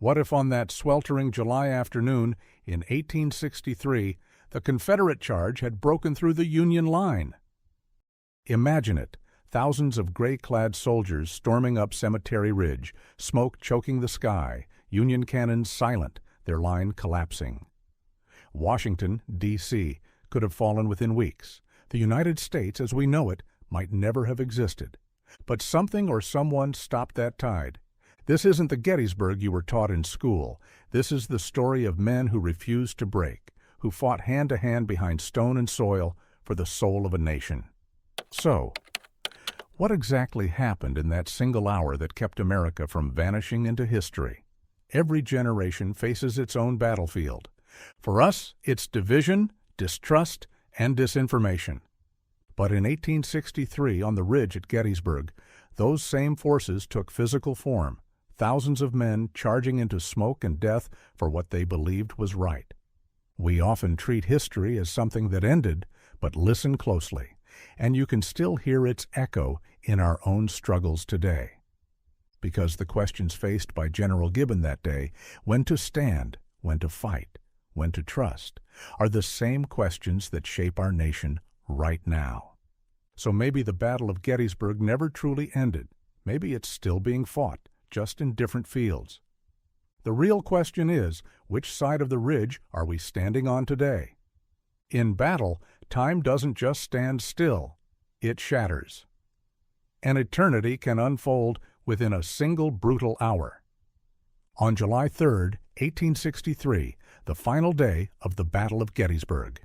What if on that sweltering July afternoon in 1863 the Confederate charge had broken through the Union line? Imagine it, thousands of gray-clad soldiers storming up Cemetery Ridge, smoke choking the sky, Union cannons silent, their line collapsing. Washington, D.C., could have fallen within weeks. The United States, as we know it, might never have existed. But something or someone stopped that tide. This isn't the Gettysburg you were taught in school. This is the story of men who refused to break, who fought hand to hand behind stone and soil for the soul of a nation. So, what exactly happened in that single hour that kept America from vanishing into history? Every generation faces its own battlefield. For us, it's division, distrust, and disinformation. But in 1863, on the ridge at Gettysburg, those same forces took physical form, thousands of men charging into smoke and death for what they believed was right. We often treat history as something that ended, but listen closely, and you can still hear its echo in our own struggles today. Because the questions faced by General Gibbon that day, when to stand, when to fight, when to trust, are the same questions that shape our nation right now. So maybe the Battle of Gettysburg never truly ended. Maybe it's still being fought, just in different fields. The real question is, which side of the ridge are we standing on today? In battle, time doesn't just stand still, it shatters. An eternity can unfold within a single brutal hour. On July 3, 1863, the final day of the Battle of Gettysburg.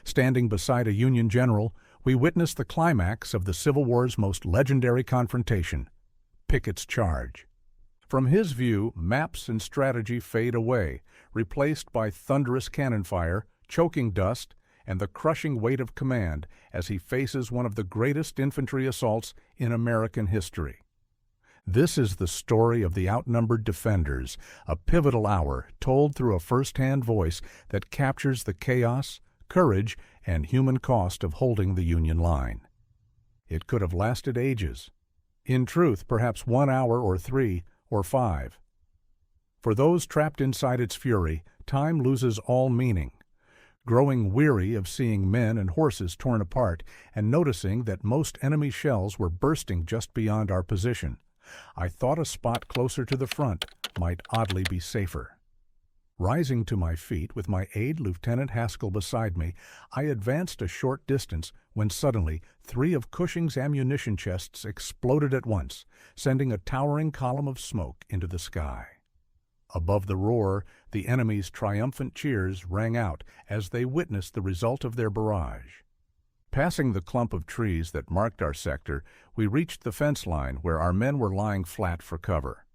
Standing beside a Union general, we witnessed the climax of the Civil War's most legendary confrontation, Pickett's charge. From his view, maps and strategy fade away, replaced by thunderous cannon fire, choking dust, and the crushing weight of command as he faces one of the greatest infantry assaults in American history. This is the story of the outnumbered defenders, a pivotal hour told through a first-hand voice that captures the chaos, courage, and human cost of holding the Union line. It could have lasted ages. In truth, perhaps 1 hour or 3 or 5. For those trapped inside its fury, time loses all meaning. Growing weary of seeing men and horses torn apart and noticing that most enemy shells were bursting just beyond our position, I thought a spot closer to the front might oddly be safer. Rising to my feet with my aide, Lieutenant Haskell, beside me, I advanced a short distance when suddenly 3 of Cushing's ammunition chests exploded at once, sending a towering column of smoke into the sky. Above the roar, the enemy's triumphant cheers rang out as they witnessed the result of their barrage. Passing the clump of trees that marked our sector, we reached the fence line where our men were lying flat for cover.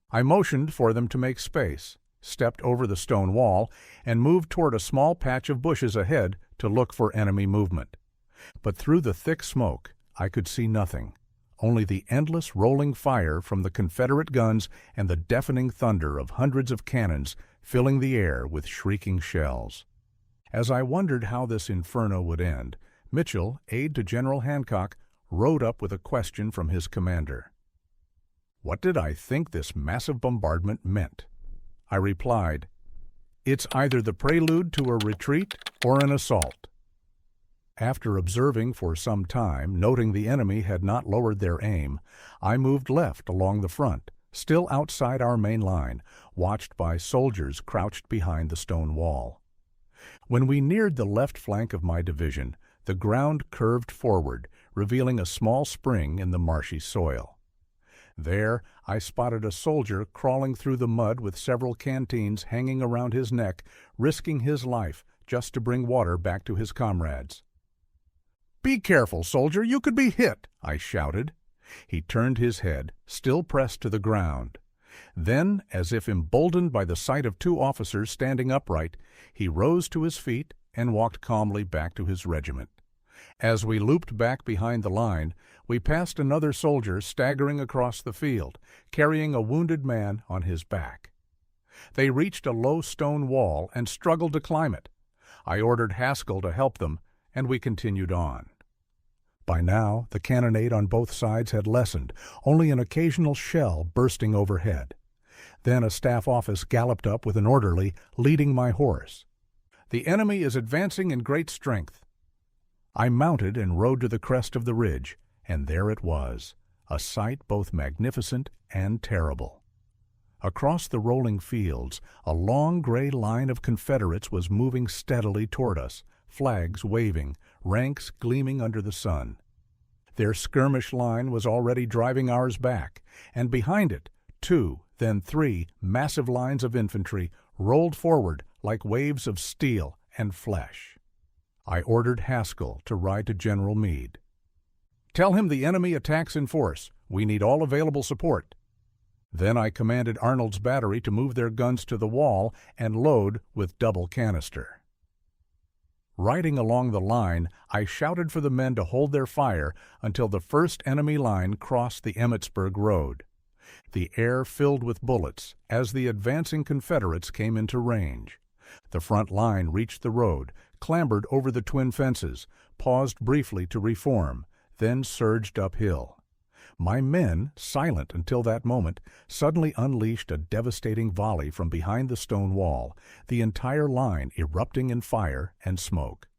I motioned for them to make space, stepped over the stone wall, and moved toward a small patch of bushes ahead to look for enemy movement. But through the thick smoke, I could see nothing, only the endless rolling fire from the Confederate guns and the deafening thunder of hundreds of cannons filling the air with shrieking shells. As I wondered how this inferno would end, Mitchell, aide to General Hancock, rode up with a question from his commander. What did I think this massive bombardment meant? I replied, "It's either the prelude to a retreat or an assault." After observing for some time, noting the enemy had not lowered their aim, I moved left along the front, still outside our main line, watched by soldiers crouched behind the stone wall. When we neared the left flank of my division, the ground curved forward, revealing a small spring in the marshy soil. There, I spotted a soldier crawling through the mud with several canteens hanging around his neck, risking his life just to bring water back to his comrades. "Be careful, soldier, you could be hit," I shouted. He turned his head, still pressed to the ground. Then, as if emboldened by the sight of 2 officers standing upright, he rose to his feet and walked calmly back to his regiment. As we looped back behind the line, we passed another soldier staggering across the field, carrying a wounded man on his back. They reached a low stone wall and struggled to climb it. I ordered Haskell to help them, and we continued on. By now, the cannonade on both sides had lessened, only an occasional shell bursting overhead. Then a staff officer galloped up with an orderly, leading my horse. "The enemy is advancing in great strength." I mounted and rode to the crest of the ridge, and there it was, a sight both magnificent and terrible. Across the rolling fields, a long gray line of Confederates was moving steadily toward us, flags waving, ranks gleaming under the sun. Their skirmish line was already driving ours back, and behind it, 2, then 3 massive lines of infantry rolled forward like waves of steel and flesh. I ordered Haskell to ride to General Meade. "Tell him the enemy attacks in force. We need all available support." Then I commanded Arnold's battery to move their guns to the wall and load with double canister. Riding along the line, I shouted for the men to hold their fire until the first enemy line crossed the Emmitsburg Road. The air filled with bullets as the advancing Confederates came into range. The front line reached the road, clambered over the twin fences, paused briefly to reform, then surged uphill. My men, silent until that moment, suddenly unleashed a devastating volley from behind the stone wall, the entire line erupting in fire and smoke.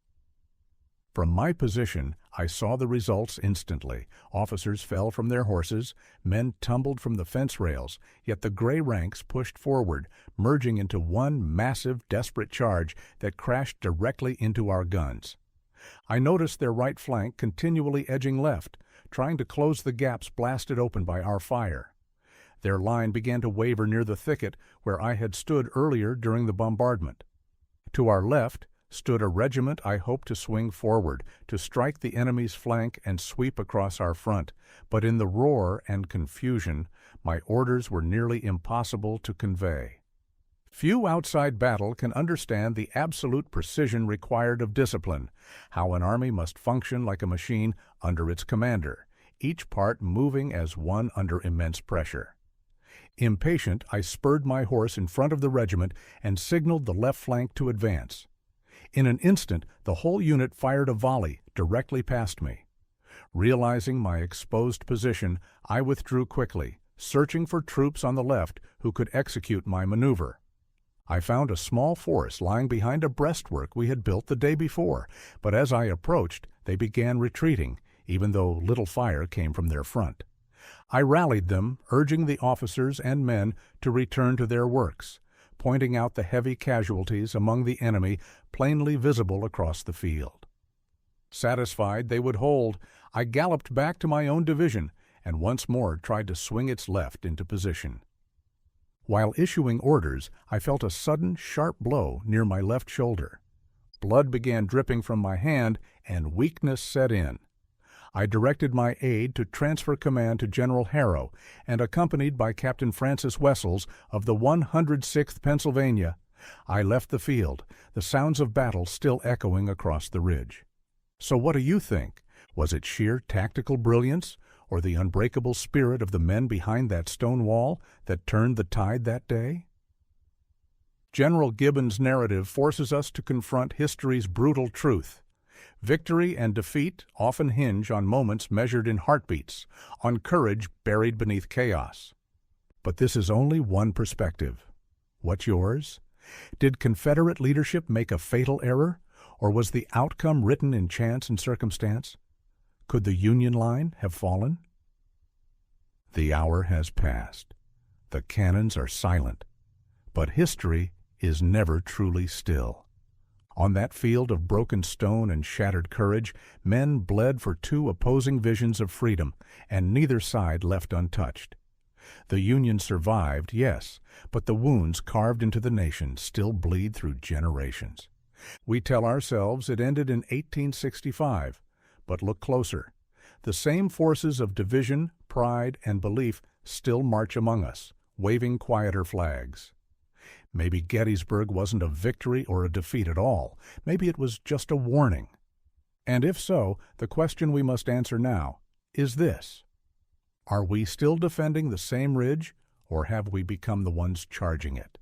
From my position, I saw the results instantly. Officers fell from their horses, men tumbled from the fence rails, yet the gray ranks pushed forward, merging into one massive, desperate charge that crashed directly into our guns. I noticed their right flank continually edging left, trying to close the gaps blasted open by our fire. Their line began to waver near the thicket where I had stood earlier during the bombardment. To our left stood a regiment I hoped to swing forward, to strike the enemy's flank and sweep across our front, but in the roar and confusion, my orders were nearly impossible to convey. Few outside battle can understand the absolute precision required of discipline, how an army must function like a machine under its commander, each part moving as one under immense pressure. Impatient, I spurred my horse in front of the regiment and signaled the left flank to advance. In an instant, the whole unit fired a volley directly past me. Realizing my exposed position, I withdrew quickly, searching for troops on the left who could execute my maneuver. I found a small force lying behind a breastwork we had built the day before, but as I approached, they began retreating, even though little fire came from their front. I rallied them, urging the officers and men to return to their works, pointing out the heavy casualties among the enemy plainly visible across the field. Satisfied they would hold, I galloped back to my own division and once more tried to swing its left into position. While issuing orders, I felt a sudden, sharp blow near my left shoulder. Blood began dripping from my hand, and weakness set in. I directed my aide to transfer command to General Harrow, and accompanied by Captain Francis Wessels of the 106th Pennsylvania, I left the field, the sounds of battle still echoing across the ridge. So what do you think? Was it sheer tactical brilliance, or the unbreakable spirit of the men behind that stone wall that turned the tide that day? General Gibbon's narrative forces us to confront history's brutal truth. Victory and defeat often hinge on moments measured in heartbeats, on courage buried beneath chaos. But this is only one perspective. What's yours? Did Confederate leadership make a fatal error, or was the outcome written in chance and circumstance? Could the Union line have fallen? The hour has passed. The cannons are silent. But history is never truly still. On that field of broken stone and shattered courage, men bled for two opposing visions of freedom, and neither side left untouched. The Union survived, yes, but the wounds carved into the nation still bleed through generations. We tell ourselves it ended in 1865, but look closer. The same forces of division, pride, and belief still march among us, waving quieter flags. Maybe Gettysburg wasn't a victory or a defeat at all. Maybe it was just a warning. And if so, the question we must answer now is this: are we still defending the same ridge, or have we become the ones charging it?